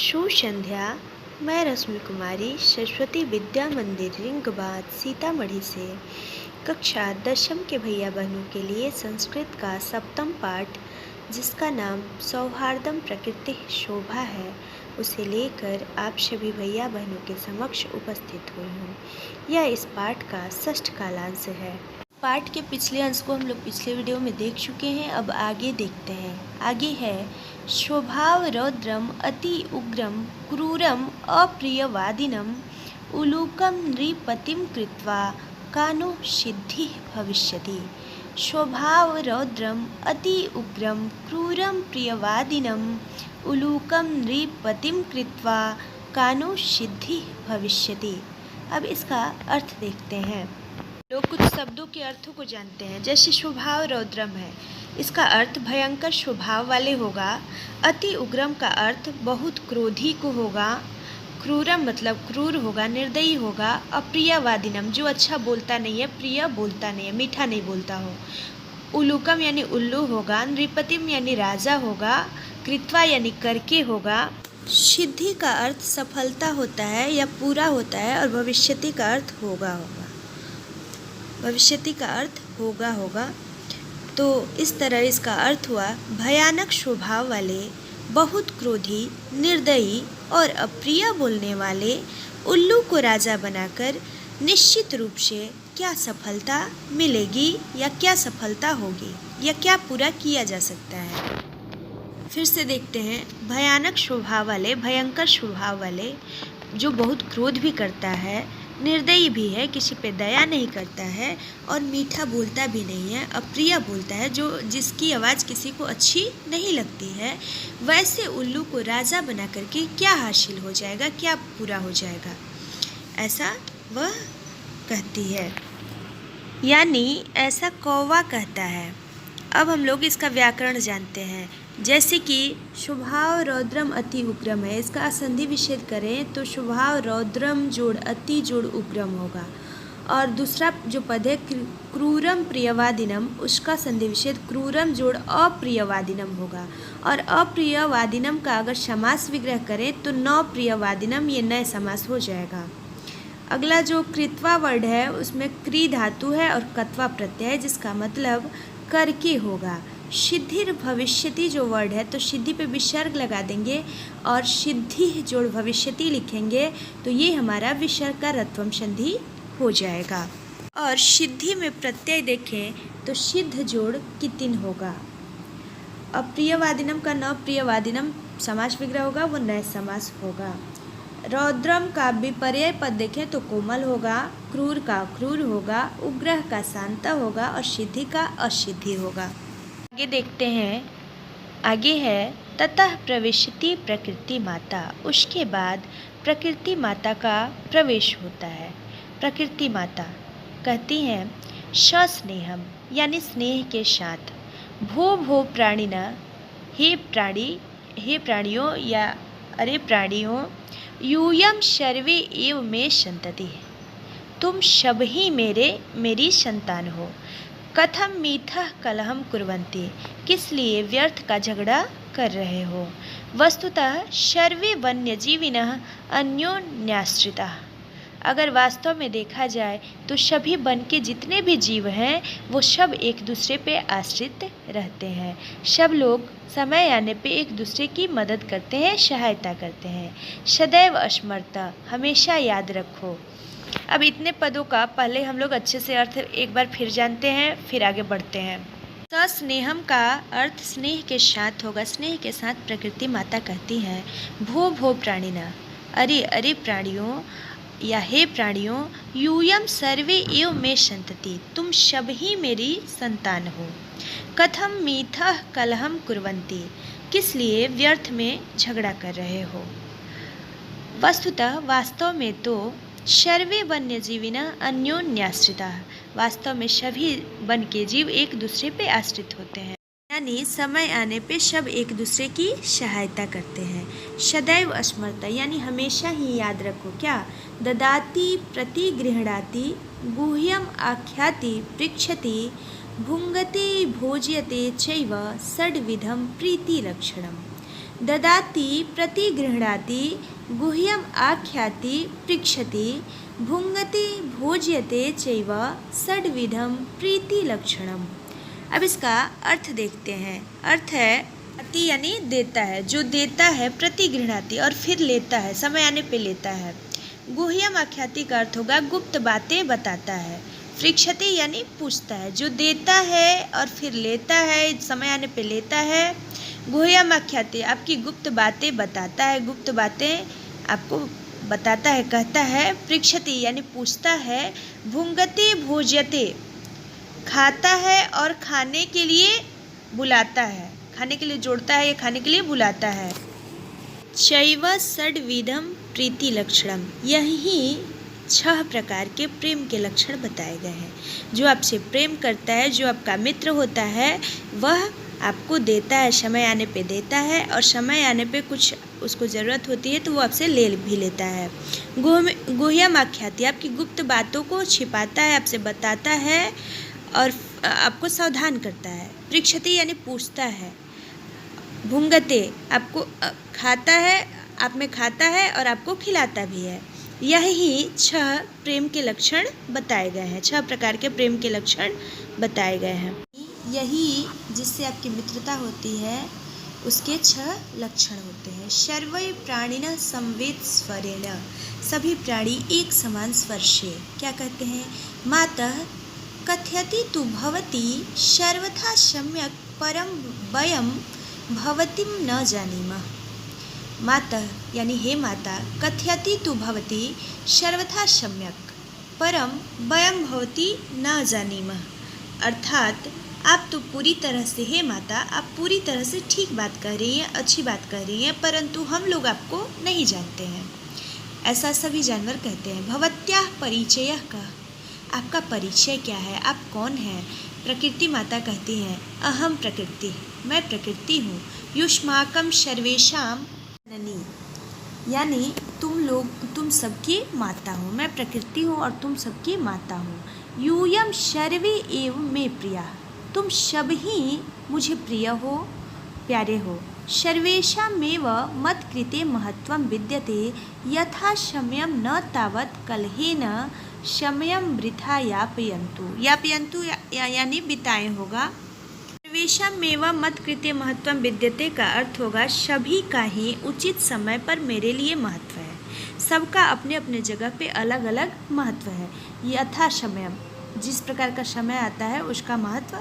शुभ संध्या। मैं रश्मि कुमारी सरस्वती विद्या मंदिर रिंगबाद सीतामढ़ी से कक्षा 10वीं के भैया बहनों के लिए संस्कृत का सप्तम पाठ, जिसका नाम सौहार्दम प्रकृति शोभा है, उसे लेकर आप सभी भैया बहनों के समक्ष उपस्थित हुई हूँ। यह इस पाठ का षष्ठ कालांश है। पाठ के पिछले अंश को हम लोग पिछले वीडियो में देख चुके हैं। अब आगे देखते हैं। आगे है स्वभाव रौद्रम अति उग्रम क्रूरम अप्रियवादिनम उलूकम नृपतिम कृत्वा कानो सिद्धि भविष्यति। स्वभाव रौद्रम अति उग्रम क्रूरम प्रियवादिनम उलूकम नृपतिम कृत्वा कानो सिद्धि भविष्यति। अब इसका अर्थ देखते हैं। लोग कुछ शब्दों के अर्थों को जानते हैं। जैसे स्वभाव रौद्रम है, इसका अर्थ भयंकर स्वभाव वाले होगा। अति उग्रम का अर्थ बहुत क्रोधी को होगा। क्रूरम मतलब क्रूर होगा, निर्दयी होगा। अप्रियवादिनम जो अच्छा बोलता नहीं है, प्रिय बोलता नहीं है, मीठा नहीं बोलता हो। उलूकम यानी उल्लू होगा। नृपतिम यानी राजा होगा। कृत्वा यानी करके होगा। सिद्धि का अर्थ सफलता होता है या पूरा होता है, और भविष्यति का अर्थ होगा। भविष्यति का अर्थ होगा। तो इस तरह इसका अर्थ हुआ भयानक स्वभाव वाले, बहुत क्रोधी, निर्दयी और अप्रिय बोलने वाले उल्लू को राजा बनाकर निश्चित रूप से क्या सफलता मिलेगी या क्या सफलता होगी या क्या पूरा किया जा सकता है। फिर से देखते हैं। भयानक स्वभाव वाले, भयंकर स्वभाव वाले, जो बहुत क्रोध भी करता है, निर्दयी भी है, किसी पे दया नहीं करता है, और मीठा बोलता भी नहीं है, अप्रिय बोलता है, जो जिसकी आवाज़ किसी को अच्छी नहीं लगती है, वैसे उल्लू को राजा बना करके क्या हासिल हो जाएगा, क्या पूरा हो जाएगा, ऐसा वह कहती है, यानी ऐसा कौवा कहता है। अब हम लोग इसका व्याकरण जानते हैं। जैसे कि स्वभाव रौद्रम अति उग्रम है, इसका संधि विच्छेद करें तो स्वभाव रौद्रम जोड़ अति जोड़ उग्रम होगा। और दूसरा जो पद है क्रूरम प्रियवादिनम, उसका संधि विच्छेद क्रूरम जोड़ अप्रियवादिनम होगा। और अप्रियवादिनम का अगर समास विग्रह करें तो न प्रियवादिनम, ये नए समास हो जाएगा। अगला जो कृत्वा वर्ड है, उसमें क्री धातु है और कत्वा प्रत्यय है, जिसका मतलब करके होगा। सिद्धि भविष्यति जो वर्ड है, तो सिद्धि पे विसर्ग लगा देंगे और सिद्धि जोड़ भविष्यति लिखेंगे, तो ये हमारा विसर्ग का रत्वम संधि हो जाएगा। और सिद्धि में प्रत्यय देखें तो सिद्ध जोड़ कितिन होगा। अप्रियवादिनम का न प्रियवादिनम समास विग्रह होगा, वो नए समास होगा। रौद्रम का विपर्यय पद देखें तो कोमल होगा। क्रूर का क्रूर होगा। उग्रह का शांत होगा और सिद्धि का असिद्धि होगा। आगे देखते हैं। आगे है ततः प्रविशति प्रकृति माता। उसके बाद प्रकृति माता का प्रवेश होता है। प्रकृति माता कहती हैं सस्नेहम यानी स्नेह के साथ। भो भो प्राणिना, हे प्राणियों या अरे प्राणियों, यूयम सर्वे एव मे संतति, तुम सब ही मेरी संतान हो। कथम मीठा कलहम कुर्वन्ति, किस लिए व्यर्थ का झगड़ा कर रहे हो। वस्तुतः सर्वे वन्यजीविनः अन्योन्याश्रिताः, अगर वास्तव में देखा जाए तो सभी वन के जितने भी जीव हैं वो सब एक दूसरे पे आश्रित रहते हैं। सब लोग समय आने पे एक दूसरे की मदद करते हैं, सहायता करते हैं। सदैव स्मरता, हमेशा याद रखो। अब इतने पदों का पहले हम लोग अच्छे से अर्थ एक बार फिर जानते हैं, फिर आगे बढ़ते हैं। सस्नेहम का अर्थ स्नेह के साथ होगा। स्नेह के साथ प्रकृति माता कहती है भो भो प्राणिना, अरे अरे प्राणियों या हे प्राणियों, यूयम सर्वे एव मे संतति, तुम सब ही मेरी संतान हो। कथम मीठा कलहम कुर्वन्ति, किस लिए व्यर्थ में झगड़ा कर रहे हो। वस्तुतः वास्तव में तो सर्वे वन्यजीविना अन्योन्याश्रिताः, वास्तव में सभी वन के जीव एक दूसरे पे आश्रित होते हैं, यानी समय आने पे सब एक दूसरे की सहायता करते हैं। सदैव स्मरता यानी हमेशा ही याद रखो। क्या ददाति प्रतिगृह्णाति गुह्यम आख्याति पृच्छति भुंगते भोज्यते चैव षड्विधम प्रीति लक्षणम। ददाति प्रतिगृह्णाति गुह्यम आख्याति पृच्छति भुंगति भोज्यते चैव षड्विधम प्रीति लक्षणम। अब इसका अर्थ देखते हैं। अर्थ है अति यानी देता है, जो देता है, प्रतिगृह्णाति और फिर लेता है, समय आने पे लेता है। गुह्यम आख्याति का अर्थ होगा गुप्त बातें बताता है। पृच्छति यानी पूछता है, जो देता है और फिर लेता है, समय आने पे लेता है। गुह्यम आख्याति आपकी गुप्त बातें बताता है, गुप्त बातें आपको बताता है, कहता है। पृच्छति यानी पूछता है। भुंगति भोज्यते खाता है और खाने के लिए बुलाता है, खाने के लिए जोड़ता है या खाने के लिए बुलाता है। चैव षड्विधम प्रीति लक्षणम, यही 6 प्रकार के प्रेम के लक्षण बताए गए हैं। जो आपसे प्रेम करता है, जो आपका मित्र होता है, वह आपको देता है, समय आने पे देता है, और समय आने पे कुछ उसको ज़रूरत होती है तो वो आपसे ले भी लेता है। गुह्यम आख्याति आपकी गुप्त बातों को छिपाता है, आपसे बताता है और आपको सावधान करता है। पृच्छति यानी पूछता है। भुंगते आपको खाता है, आप में खाता है और आपको खिलाता भी है। यही 6 प्रेम के लक्षण बताए गए हैं, 6 प्रकार के प्रेम के लक्षण बताए गए हैं। यही जिससे आपकी मित्रता होती है उसके 6 लक्षण होते हैं। सर्वै प्राणिनः संवेद स्वरेण, सभी प्राणी एक समान स्वर से क्या कहते हैं। मातः कथयति तु भवती सर्वथा सम्यक् परम वयं भवतीं न जानीमः। मातः यानी हे माता, कथयति तु भवती सर्वथा सम्यक् परम वयं भवती न जानीमः, अर्थात आप तो पूरी तरह से, हे माता, आप पूरी तरह से ठीक बात कह रही हैं, अच्छी बात कह रही हैं, परंतु हम लोग आपको नहीं जानते हैं। ऐसा सभी जानवर कहते हैं। भवत्याः परिचयः का, आपका परिचय क्या है, आप कौन हैं। प्रकृति माता कहती हैं अहम प्रकृति, मैं प्रकृति हूँ। युष्माकं सर्वेषां जननी, यानी तुम सबकी माता हो, मैं प्रकृति हूँ और तुम सबकी माता हो। यूयं सर्वे एव मे प्रिया, तुम सब ही मुझे प्रिय हो, प्यारे हो। सर्वेषामेव मत्कृते महत्वं विद्यते यथा समयं न तावत् कलहेन समयं वृथा यापयन्तु। यापयन्तु यानी बिताए होगा। सर्वेषामेव मत्कृते महत्वं विद्यते का अर्थ होगा सभी का ही उचित समय पर मेरे लिए महत्व है। सबका अपने अपने जगह पे अलग अलग महत्व है। यथा समयम, जिस प्रकार का समय आता है उसका महत्व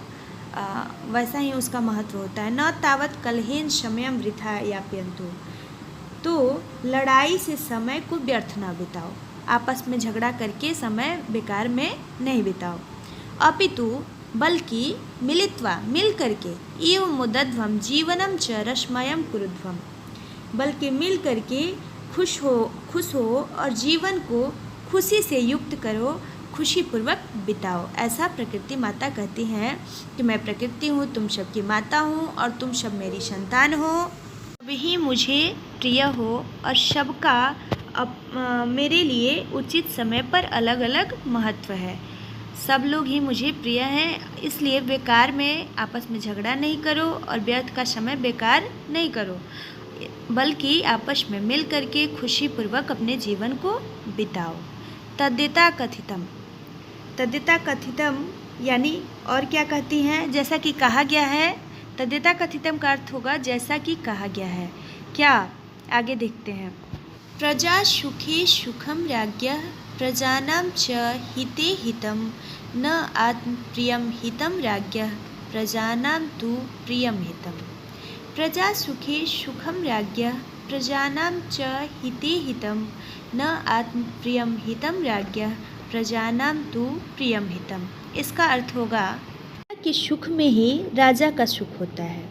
वैसा ही उसका महत्व होता है। न तावत कलहेन समयम वृथा यापयन्तु, तो लड़ाई से समय को व्यर्थ ना बिताओ, आपस में झगड़ा करके समय बेकार में नहीं बिताओ। अपितु बल्कि मिलित्वा, मिल करके, एव मुदध्वम जीवनम च रसमयम कुरुध्वम, बल्कि मिल करके खुश हो और जीवन को खुशी से युक्त करो, खुशीपूर्वक बिताओ। ऐसा प्रकृति माता कहती हैं कि मैं प्रकृति हूँ, तुम सबकी माता हूँ और तुम सब मेरी संतान हो। सब ही मुझे प्रिय हो और सबका मेरे लिए उचित समय पर अलग अलग महत्व है। सब लोग ही मुझे प्रिय हैं, इसलिए बेकार में आपस में झगड़ा नहीं करो और व्यर्थ का समय बेकार नहीं करो, बल्कि आपस में मिल करके खुशीपूर्वक अपने जीवन को बिताओ। तद्यथा कथितम, तद्यथा कथितम यानी और क्या कहती हैं, जैसा कि कहा गया है। तद्यथा कथितम का अर्थ होगा जैसा कि कहा गया है। क्या, आगे देखते हैं। प्रजा सुखे सुखम राज्ञः प्रजानां च हिते हितं न आत्मप्रियं हितं राज्ञः प्रजानां तु प्रियं हितम्। प्रजा सुखे सुखम राज्ञः प्रजानां च हिते हितं न आत्मप्रियं हितं राज्ञः प्रजानां तु प्रियं हितम्। इसका अर्थ होगा कि सुख में ही राजा का सुख होता है।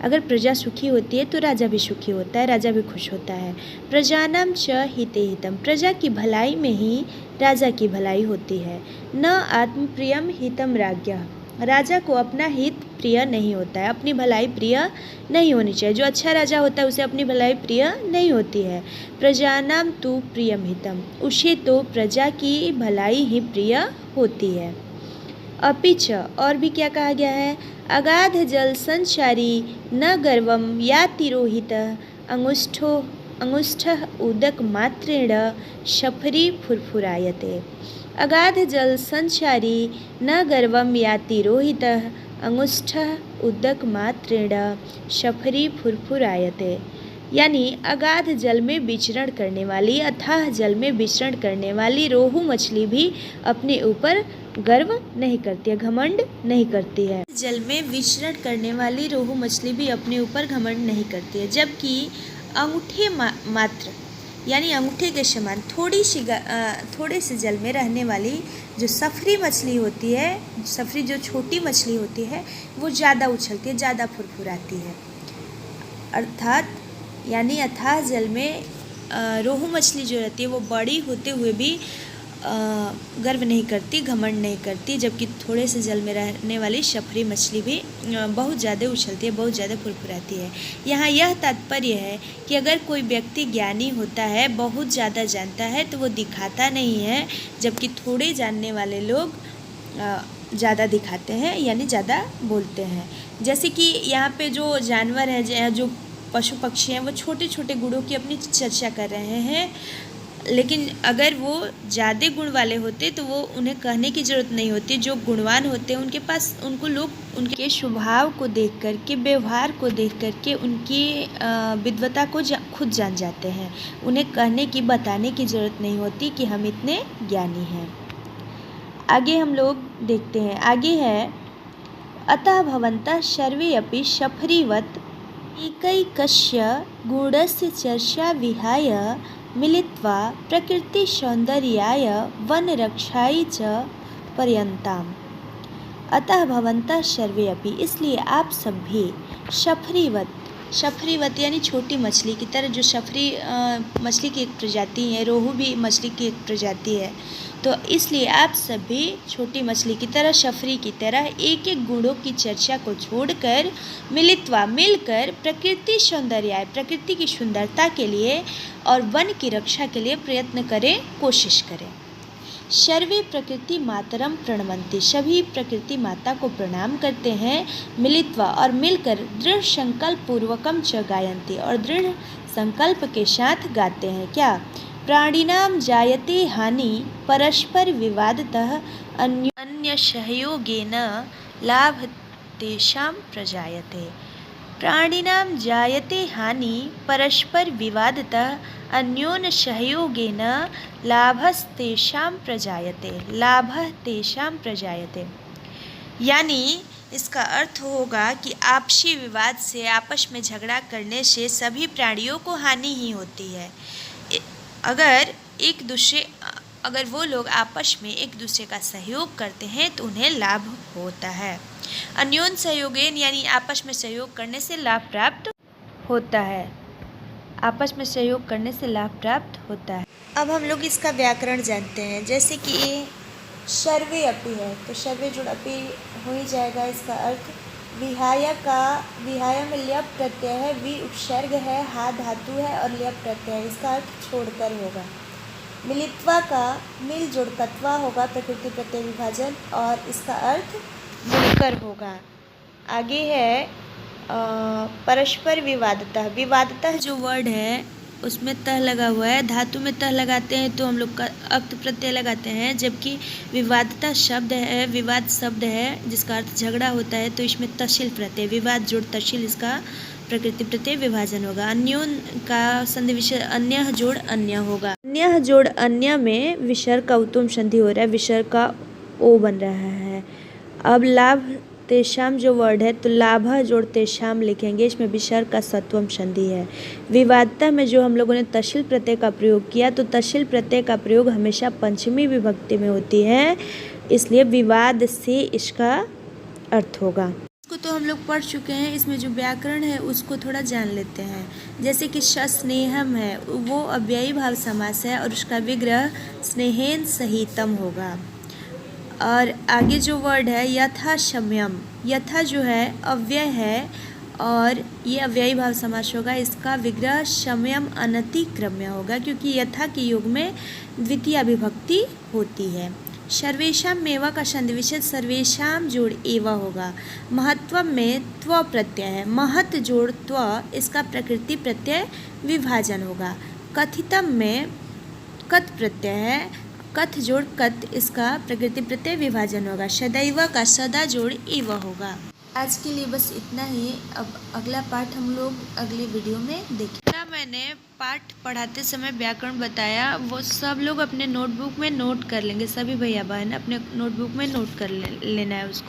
अगर प्रजा सुखी होती है तो राजा भी सुखी होता है, राजा भी खुश होता है। प्रजानां च हिते हितम, प्रजा की भलाई में ही राजा की भलाई होती है। न आत्मप्रियम हितम राज्ञः, राजा को अपना हित प्रिय नहीं होता है, अपनी भलाई प्रिय नहीं होनी चाहिए। जो अच्छा राजा होता है उसे अपनी भलाई प्रिय नहीं होती है। प्रजानां तु प्रियम हितम, उसे तो प्रजा की भलाई ही प्रिय होती है। अपिच और भी क्या कहा गया है, अगाध जल संचारी न गर्वम या तिरोहित अंगुष्ठ उदक मात्रेण शफरी फुरफुरायते। अगाध जल संचारी न गर्वम याति रोहित अंगुष्ठ उदक मात्रेण शफरी फुरफुरायते। यानी अगाध जल में विचरण करने वाली, अथाह जल में विचरण करने वाली रोहू मछली भी अपने ऊपर गर्व नहीं करती है, घमंड नहीं करती है। जल में विचरण करने वाली रोहू मछली भी अपने ऊपर घमंड नहीं करती है, जबकि अंगूठे मात्र यानी अंगूठे के समान थोड़े से जल में रहने वाली जो सफरी मछली होती है, सफरी जो छोटी मछली होती है, वो ज़्यादा उछलती है, ज़्यादा फुरफुराती है। अर्थात यानी अथाह जल में रोहू मछली जो रहती है वो बड़ी होते हुए भी गर्व नहीं करती, घमंड नहीं करती, जबकि थोड़े से जल में रहने वाली शफरी मछली भी बहुत ज़्यादा उछलती है, बहुत ज़्यादा फुरफुराती है। यहाँ यह तात्पर्य है कि अगर कोई व्यक्ति ज्ञानी होता है, बहुत ज़्यादा जानता है, तो वो दिखाता नहीं है, जबकि थोड़े जानने वाले लोग ज़्यादा दिखाते हैं, यानी ज़्यादा बोलते हैं। जैसे कि यहाँ पे जो जानवर है, जो पशु पक्षी हैं, वो छोटे छोटे गुणों की अपनी चर्चा कर रहे हैं, लेकिन अगर वो ज़्यादा गुण वाले होते तो वो उन्हें कहने की ज़रूरत नहीं होती। जो गुणवान होते हैं उनके पास, उनको लोग उनके स्वभाव को देख कर के, व्यवहार को देख कर के उनकी विद्वता को खुद जान जाते हैं। उन्हें कहने की, बताने की ज़रूरत नहीं होती कि हम इतने ज्ञानी हैं। आगे हम लोग देखते हैं, आगे है अतः भवन्तः सर्वे अपि शफरीवत् एकैकस्य गुणस्य चर्चा विहाय मिलित्वा प्रकृति सौंदर्याय वनरक्षायै च पर्यन्ताम्। अतः भवन्तः सर्वे अपि, इसलिए आप सब भी शफरीवत यानी छोटी मछली की तरह, जो शफरी मछली की एक प्रजाति है, रोहू भी मछली की एक प्रजाति है, तो इसलिए आप सभी छोटी मछली की तरह, शफरी की तरह एक एक गुणों की चर्चा को छोड़कर मिलकर प्रकृति सौंदर्य, प्रकृति की सुंदरता के लिए और वन की रक्षा के लिए प्रयत्न करें, कोशिश करें। सर्वे प्रकृति मातरम प्रणवंती, सभी प्रकृति माता को प्रणाम करते हैं। मिलित्वा और मिलकर दृढ़ संकल्प पूर्वकम च गायन्ति, और दृढ़ संकल्प के साथ गाते हैं। क्या? प्राणिनां जायते हानि परस्पर विवादतः अन्य सहयोगेन लाभ तेषां प्रजायते। प्राणिनां जायते हानि परस्पर विवादतः अन्योन सहयोगेन लाभस्तेषां प्रजायते। यानी इसका अर्थ होगा कि आपसी विवाद से, आपस में झगड़ा करने से सभी प्राणियों को हानि ही होती है। अगर वो लोग आपस में एक दूसरे का सहयोग करते हैं तो उन्हें लाभ होता है। अन्योन सहयोगेन यानी आपस में सहयोग करने से लाभ प्राप्त होता है। आपस में सहयोग करने से लाभ प्राप्त होता है। अब हम लोग इसका व्याकरण जानते हैं। जैसे कि सर्वे अपि है, तो सर्वे जुड़ अपि हो ही जाएगा। इसका अर्थ विहाय में ल्यप प्रत्यय है, वि उपसर्ग है, हा धातु है और ल्यप प्रत्यय है। इसका अर्थ छोड़कर होगा। मिलित्वा का मिल जुड़कत्वा होगा, प्रकृति प्रत्यय विभाजन, और इसका अर्थ मिलकर होगा। आगे है परस्पर विवादतः जो वर्ड है उसमें तह लगा हुआ है। धातु में तह लगाते हैं तो हम लोग का अक्त प्रत्यय लगाते हैं, जबकि विवादता शब्द है, विवाद शब्द है जिसका अर्थ झगड़ा होता है, तो इसमें तशील प्रत्यय, विवाद जोड़ तशील, इसका प्रकृति प्रत्यय विभाजन होगा। अन्योन का संधि विसर्ग अन्य जोड़ अन्य होगा। अन्य जोड़ अन्य में विसर्ग का उत्तम संधि हो रहा है, विसर्ग का ओ बन रहा है। अब लाभ तेषाम जो वर्ड है तो लाभ जोड़ तेषाम लिखेंगे, इसमें विसर्ग का सत्वम संधि है। विवादता में जो हम लोगों ने तशील प्रत्यय का प्रयोग किया, तो तशील प्रत्यय का प्रयोग हमेशा पंचमी विभक्ति में होती है, इसलिए विवाद से इसका अर्थ होगा। इसको तो हम लोग पढ़ चुके हैं, इसमें जो व्याकरण है उसको थोड़ा जान लेते हैं। जैसे कि स्नेहम है, वो अव्ययी भाव समास है और उसका विग्रह स्नेहेन सहितम होगा। और आगे जो वर्ड है यथा शम्यम, यथा जो है अव्यय है और ये अव्ययी भाव समास होगा, इसका विग्रह शम्यम अनतिक्रम्य होगा, क्योंकि यथा के योग में द्वितीय विभक्ति होती है। सर्वेशाम मेवा का संधि विच्छेद सर्वेशाम जोड़ एवा होगा। महत्व में त्व प्रत्यय है, महत जोड़ त्व, इसका प्रकृति प्रत्यय विभाजन होगा। कथितम में कत प्रत्यय है, कथ जोड़ कत, इसका प्रकृति प्रत्यय विभाजन होगा। सदैव का सदा जोड़ एव होगा। आज के लिए बस इतना ही। अब अगला पाठ हम लोग अगली वीडियो में देखें। मैंने पाठ पढ़ाते समय व्याकरण बताया वो सब लोग अपने नोटबुक में नोट कर लेंगे, सभी भैया बहन अपने नोटबुक में नोट कर लेना है उसको।